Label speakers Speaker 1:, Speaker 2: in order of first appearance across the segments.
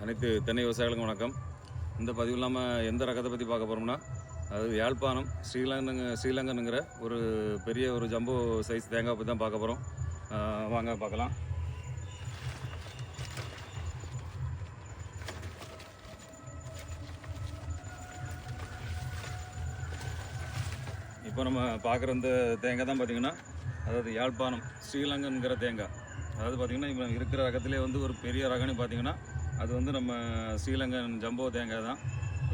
Speaker 1: அனைத்து தென்னை விவசாயிகளுக்கும் வணக்கம். இந்த பதிவில் நம்ம எந்த ரகத்தை பற்றி பார்க்க போகிறோம்னா, அது யாழ்ப்பாணம் ஸ்ரீலங்கனுங்கிற ஒரு பெரிய ஒரு ஜம்போ சைஸ் தேங்காய் பற்றி தான் பார்க்க போகிறோம். வாங்க பார்க்கலாம். இப்போ நம்ம பார்க்குற இந்த தேங்காய் தான் பார்த்திங்கன்னா, அதாவது யாழ்ப்பாணம் ஸ்ரீலங்கனுங்கிற தேங்காய். அதாவது பார்த்திங்கன்னா இப்போ இருக்கிற ரகத்திலே வந்து ஒரு பெரிய ரகம்னு பார்த்திங்கன்னா அது வந்து நம்ம ஸ்ரீலங்கன் ஜம்போ தேங்காய் தான்.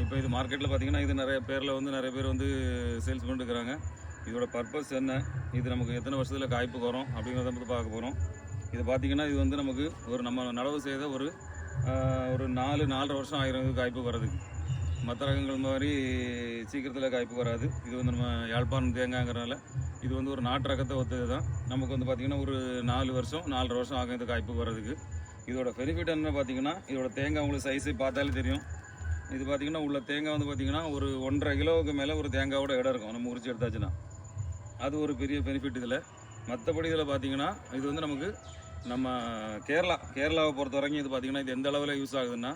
Speaker 1: இப்போ இது மார்க்கெட்டில் பார்த்திங்கன்னா இது நிறைய பேர் வந்து சேல்ஸ் பண்ணிட்டுருக்குறாங்க. இதோட பர்பஸ் என்ன, இது நமக்கு எத்தனை வருஷத்தில் காய்ப்புக்கு வரும் அப்படிங்கிறத பற்றி பார்க்க போகிறோம். இது பார்த்திங்கன்னா இது வந்து நமக்கு ஒரு நம்ம நடவு செய்த ஒரு 4-4.5 வருஷம் ஆயிரம் காய்ப்புக்கு வர்றதுக்கு. மற்ற ரகங்கள் மாதிரி சீக்கிரத்தில் காய்ப்பு வராது. இது வந்து நம்ம யாழ்ப்பாணம் தேங்காய்ங்கிறனால இது வந்து ஒரு நாட்டு ரகத்தை ஒத்தது தான். நமக்கு வந்து பார்த்திங்கன்னா ஒரு 4-4.5 வருஷம் ஆகும் இது காய்ப்பு வர்றதுக்கு. இதோட பெனிஃபிட் என்ன பார்த்திங்கன்னா, இதோட தேங்காய் உங்களுக்கு சைஸை பார்த்தாலே தெரியும். இது பார்த்திங்கன்னா உள்ள தேங்காய் வந்து பார்த்திங்கன்னா ஒரு 1.5 கிலோவுக்கு மேலே ஒரு தேங்காயோட இடம் இருக்கும் நம்ம உரிச்சு எடுத்தாச்சுன்னா. அது ஒரு பெரிய பெனிஃபிட் இதில். மற்றபடி இதில் பார்த்திங்கன்னா இது வந்து நமக்கு நம்ம கேரளாவை பொறுத்த வரைக்கும் இது பார்த்திங்கன்னா இது எந்த அளவில் யூஸ் ஆகுதுன்னா,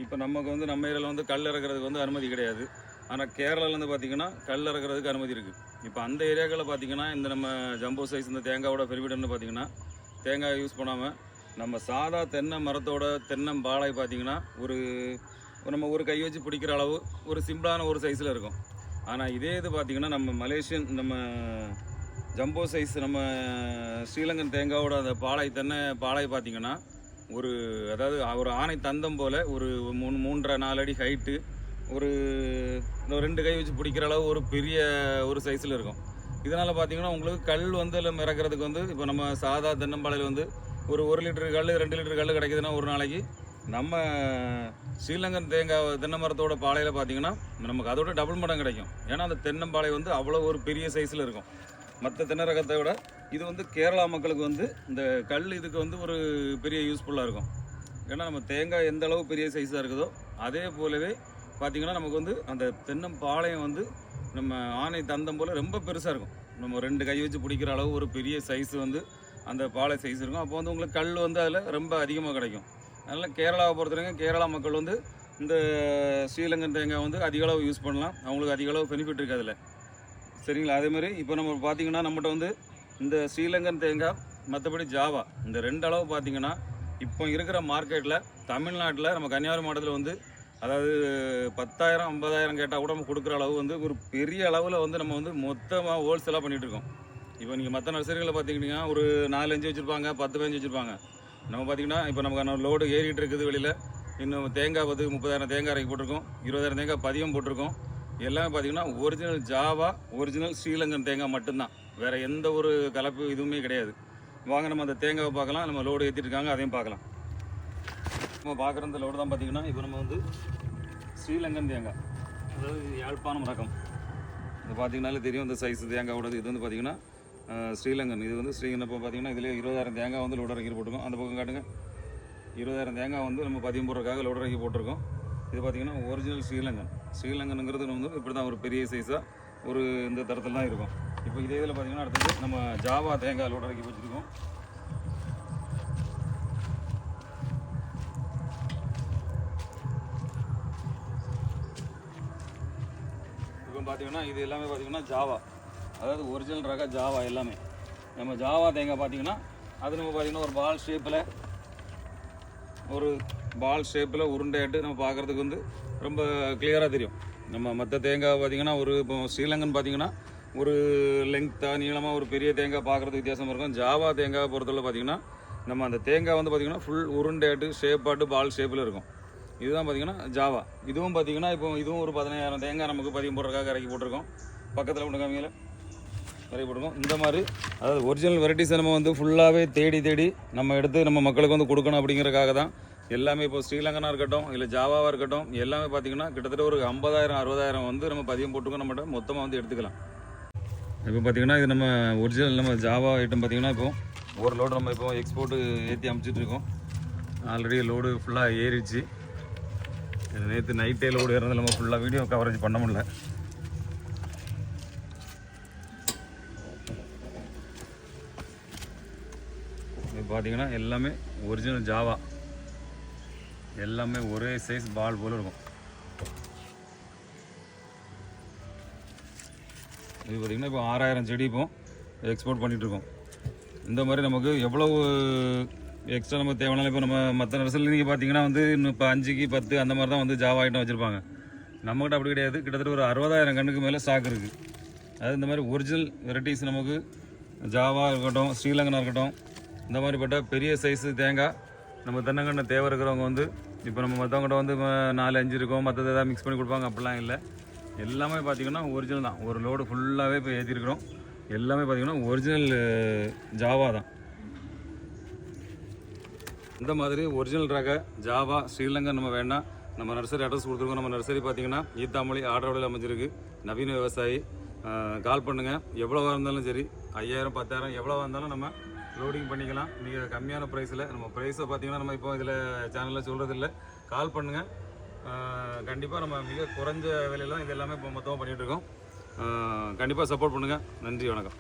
Speaker 1: இப்போ நமக்கு வந்து நம்ம ஏரியாவில் வந்து கல் இறக்கிறதுக்கு வந்து அனுமதி கிடையாது. ஆனால் கேரளாவிலேருந்து பார்த்திங்கன்னா கல் இறக்கிறதுக்கு அனுமதி இருக்குது. இப்போ அந்த ஏரியாக்களில் பார்த்திங்கன்னா இந்த நம்ம ஜம்போ சைஸ் இந்த தேங்காயோட பெனிஃபிட்னு பார்த்திங்கன்னா, தேங்காய் யூஸ் பண்ணாமல் நம்ம சாதா தென்னை மரத்தோட தென்னம்பாளை பார்த்திங்கன்னா நம்ம ஒரு கை வச்சு பிடிக்கிற அளவு ஒரு சிம்பிளான ஒரு சைஸில் இருக்கும். ஆனால் இதே இது பார்த்திங்கன்னா நம்ம மலேசியன் நம்ம ஜம்போ சைஸ் நம்ம ஸ்ரீலங்கன் தேங்காயோட அந்த பாளை பார்த்திங்கன்னா அதாவது ஒரு ஆணை தந்தம் போல் ஒரு 3.5-4 அடி ஹைட்டு, ஒரு 2 கை வச்சு பிடிக்கிற அளவு ஒரு பெரிய ஒரு சைஸில் இருக்கும். இதனால் பார்த்திங்கன்னா உங்களுக்கு கல் வந்து அதில் இறக்கிறதுக்கு வந்து இப்போ நம்ம சாதா தென்னம்பாளையில் வந்து ஒரு 1 லிட்டரு கல் 2 லிட்டரு கல் கிடைக்குதுன்னா ஒரு நாளைக்கு நம்ம ஸ்ரீலங்கன் தேங்காய் தென்னை மரத்தோட பாளையில் பார்த்திங்கன்னா நமக்கு அதோட டபுள் மடம் கிடைக்கும். ஏன்னா அந்த தென்னம்பாளை வந்து அவ்வளோ ஒரு பெரிய சைஸில் இருக்கும். மற்ற தென்னை ரகத்தை விட இது வந்து கேரளா மக்களுக்கு வந்து இந்த கல் இதுக்கு வந்து ஒரு பெரிய யூஸ்ஃபுல்லாக இருக்கும். ஏன்னா நம்ம தேங்காய் எந்த அளவு பெரிய சைஸாக இருக்குதோ அதே போலவே பார்த்திங்கன்னா நமக்கு வந்து அந்த தென்னம்பாளையம் வந்து நம்ம ஆணை தந்தம் போல் ரொம்ப பெருசாக இருக்கும். நம்ம 2 கை வச்சு பிடிக்கிற அளவு ஒரு பெரிய சைஸ் வந்து அந்த பாலை சைஸ் இருக்கும். அப்போ வந்து உங்களுக்கு கல் வந்து அதில் ரொம்ப அதிகமாக கிடைக்கும். அதனால் கேரளாவை பொறுத்தவரைக்கும் கேரளா மக்கள் வந்து இந்த ஸ்ரீலங்கன் தேங்காய் வந்து அதிக அளவு யூஸ் பண்ணலாம். அவங்களுக்கு அதிக அளவு பெனிஃபிட் இருக்குது அதில். சரிங்களா? அதேமாதிரி இப்போ நம்ம பார்த்திங்கன்னா நம்மகிட்ட வந்து இந்த ஸ்ரீலங்கன் தேங்காய் மற்றபடி ஜாவா இந்த 2 அளவு பார்த்திங்கன்னா இப்போ இருக்கிற மார்க்கெட்டில் தமிழ்நாட்டில் நம்ம கன்னியாகுமரி மாவட்டத்தில் வந்து அதாவது 10,000-50,000 கேட்டால் கூட நம்ம கொடுக்குற அளவு வந்து ஒரு பெரிய அளவில் வந்து நம்ம வந்து மொத்தமாக ஹோல்சேலாக பண்ணிகிட்ருக்கோம். இப்போ நீங்கள் மற்ற நர்சரிகளை பார்த்திங்கன்னா ஒரு 4-5 வச்சுருப்பாங்க, 10-15 வச்சுருப்பாங்க. நம்ம பார்த்திங்கன்னா இப்போ நமக்கான லோடு ஏறிட்டு இருக்குது வெளியில். இன்னும் தேங்காய் 30,000 தேங்காய் இறக்கி போட்டிருக்கோம், 20,000 தேங்காய் பதியம் போட்டிருக்கோம். எல்லாமே பார்த்திங்கன்னா ஒரிஜினல் ஜாவா ஒரிஜினல் ஸ்ரீலங்கன் தேங்காய் மட்டும்தான், வேறு எந்த ஒரு கலப்பு இதுவுமே கிடையாது. வாங்க நம்ம அந்த தேங்காவை பார்க்கலாம். நம்ம லோடு ஏற்றிட்டுருக்காங்க, அதையும் பார்க்கலாம். நம்ம பார்க்குற இந்த லோடு தான் பார்த்திங்கன்னா இப்போ நம்ம வந்து ஸ்ரீலங்கன் தேங்காய், அதாவது யாழ்ப்பாணம் ரகம். இது பார்த்திங்கனாலே தெரியும் இந்த சைஸ் தேங்காயோடது. இது வந்து பார்த்திங்கன்னா ஸ்ரீலங்கன். இது வந்து ஸ்ரீலங்கன். இப்போ பார்த்திங்கன்னா இதில் 20,000 தேங்காய் வந்து லோடு இறக்கி போட்டிருக்கோம். அந்த பக்கம் காட்டுங்க, 20,000 தேங்காய் வந்து நம்ம பதியம் போடுறதுக்காக லோடு இறக்கி போட்டிருக்கோம். இது பார்த்திங்கன்னா ஒரிஜினல் ஸ்ரீலங்கனுங்கிறது வந்து இப்படி தான் ஒரு பெரிய சைஸாக ஒரு இந்த தரத்தில் தான் இருக்கும். இப்போ இதே இதில் பார்த்திங்கன்னா அடுத்தது நம்ம ஜாவா தேங்காய் லோடு இறக்கி வச்சுருக்கோம். இப்போ பார்த்திங்கன்னா இது எல்லாமே பார்த்திங்கன்னா ஜாவா, அதாவது ஒரிஜினல் ரக ஜாவா எல்லாமே. நம்ம ஜாவா தேங்காய் பார்த்திங்கன்னா அது நம்ம பார்த்திங்கன்னா ஒரு பால் ஷேப்பில் உருண்டையாட்டு நம்ம பார்க்குறதுக்கு வந்து ரொம்ப கிளியராக தெரியும். நம்ம மற்ற தேங்காய் பார்த்திங்கன்னா இப்போ ஸ்ரீலங்கன் பார்த்திங்கன்னா ஒரு லெங்க்த்தாக நீளமாக ஒரு பெரிய தேங்காய் பார்க்குறதுக்கு வித்தியாசமாக இருக்கும். ஜாவா தேங்காய் பொறுத்தவரை பார்த்திங்கன்னா நம்ம அந்த தேங்காய் வந்து பார்த்திங்கன்னா ஃபுல் உருண்டையாட்டு ஷேப்பாட்டு பால் ஷேப்பில் இருக்கும். இதுதான் பார்த்திங்கன்னா ஜாவா. இதுவும் பார்த்திங்கன்னா இப்போ இதுவும் ஒரு 15,000 தேங்காய் நமக்கு பதியம் போடுறதுக்காக இறக்கி போட்டிருக்கோம். பக்கத்தில் கொண்டு காமியில் இறக்கி போட்டிருக்கோம். இந்த மாதிரி அதாவது ஒரிஜினல் வெரைட்டிஸை நம்ம வந்து ஃபுல்லாகவே தேடி நம்ம எடுத்து நம்ம மக்களுக்கு வந்து கொடுக்கணும் அப்படிங்கிறதுக்காக தான் எல்லாமே. இப்போ ஸ்ரீலங்கனாக இருக்கட்டும் இல்லை ஜாவாவாக இருக்கட்டும் எல்லாமே பார்த்திங்கன்னா கிட்டத்தட்ட ஒரு 50,000-60,000 வந்து நம்ம பதியம் போட்டுக்கோ நம்மகிட்ட மொத்தமாக வந்து எடுத்துக்கலாம். இப்போ பார்த்திங்கன்னா இது நம்ம ஒரிஜினல் நம்ம ஜாவா ஐட்டம் பார்த்திங்கன்னா இப்போ ஒரு லோடு நம்ம இப்போ எக்ஸ்போர்ட்டு ஏற்றி அனுப்பிச்சிட்ருக்கோம். ஆல்ரெடி லோடு ஃபுல்லாக ஏறிடுச்சு. நேற்று நைட்டே லோடு ஏறது நம்ம ஃபுல்லாக வீடியோ கவரேஜ் பண்ண முடியல. இப்போ பார்த்தீங்கன்னா எல்லாமே ஒரிஜினல் ஜாவா. எல்லாமே ஒரே சைஸ் பால் போல் இருக்கும். இது பார்த்திங்கன்னா இப்போ 6000 செடி இப்போ எக்ஸ்போர்ட் பண்ணிகிட்ருக்கோம். இந்த மாதிரி நமக்கு எவ்வளவு எக்ஸ்ட்ரா நம்ம தேவைனாலும் இப்போ நம்ம மற்ற நர்சரியில் நீங்கள் பார்த்தீங்கன்னா வந்து இன்னும் இப்போ 5க்கு 10 அந்த மாதிரி தான் வந்து ஜாவா ஐட்டம் வச்சுருப்பாங்க. நம்மகிட்ட அப்படி கிடையாது. கிட்டத்தட்ட ஒரு 60000 கண்ணுக்கு மேலே ஸ்டாக் இருக்குது. அது இந்த மாதிரி ஒரிஜினல் வெரைட்டிஸ் நமக்கு ஜாவா இருக்கட்டும், ஸ்ரீலங்கனா இருக்கட்டும், இந்த மாதிரிப்பட்ட பெரிய சைஸு தேங்காய் நம்ம தென்னங்கண்ணை தேவை இருக்கிறவங்க வந்து இப்போ நம்ம மற்றவங்கள்ட்ட வந்து 4-5 இருக்கும், மற்றது எதாவது மிக்ஸ் பண்ணி கொடுப்பாங்க, அப்படிலாம் இல்லை. எல்லாமே பார்த்திங்கன்னா ஒரிஜினல் தான். ஒரு லோடு ஃபுல்லாகவே இப்போ ஏற்றிருக்கிறோம். எல்லாமே பார்த்திங்கன்னா ஒரிஜினல் ஜாவா தான். இந்த மாதிரி ஒரிஜினல் ரக ஜாவா ஸ்ரீலங்கன் நம்ம வேணால் நம்ம நர்சரி அட்ரஸ் கொடுத்துருக்கோம். நம்ம நர்சரி பார்த்திங்கன்னா ஈத்தாமொழி ஆர்டரோட அமைஞ்சிருக்கு. நவீன விவசாயி. கால் பண்ணுங்கள். எவ்வளோவா இருந்தாலும் சரி, 5000 10,000 எவ்வளோவா இருந்தாலும் நம்ம லோடிங் பண்ணிக்கலாம். நீங்கள் கம்மியான ப்ரைஸில். நம்ம ப்ரைஸை பார்த்திங்கன்னா நம்ம இப்போ இதில் சேனலில் சொல்கிறதில்ல. கால் பண்ணுங்கள். கண்டிப்பாக நம்ம மிக குறைஞ்ச விலையில் தான் இது எல்லாமே இப்போ மொத்தமாக பண்ணிகிட்ருக்கோம். கண்டிப்பாக சப்போர்ட் பண்ணுங்கள். நன்றி, வணக்கம்.